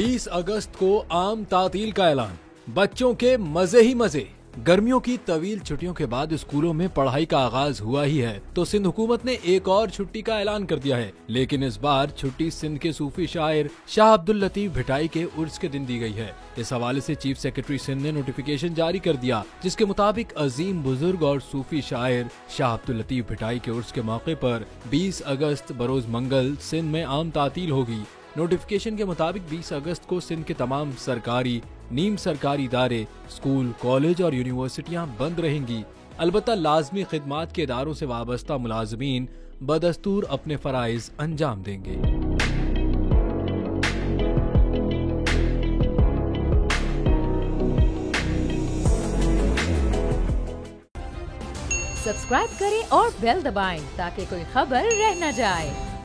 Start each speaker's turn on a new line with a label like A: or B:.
A: 20 अगस्त को आम तातील का ऐलान। बच्चों के मजे ही मजे। गर्मियों की तवील छुट्टियों के बाद स्कूलों में पढ़ाई का आगाज हुआ ही है, तो सिंध हुकूमत ने एक और छुट्टी का ऐलान कर दिया है। लेकिन इस बार छुट्टी सिंध के सूफी शायर शाह अब्दुल लतीफ भिटाई के उर्स के दिन दी गई है। इस हवाले से चीफ सेक्रेटरी सिंध ने नोटिफिकेशन जारी कर दिया, जिसके मुताबिक अजीम बुजुर्ग और सूफी शायर शाह अब्दुल लतीफ भिटाई के उर्स के मौके पर 20 अगस्त बरोज मंगल सिंध में आम तातील होगी। नोटिफिकेशन के मुताबिक 20 अगस्त को सिंध के तमाम सरकारी, नीम सरकारी इदारे, स्कूल, कॉलेज और यूनिवर्सिटियां बंद रहेंगी। अलबत्ता लाजमी खिदमात के इदारों से वाबस्ता मुलाजमीन बदस्तूर अपने फराइज अंजाम देंगे।
B: सब्सक्राइब करें और बेल दबाएं ताकि कोई खबर रह न जाए।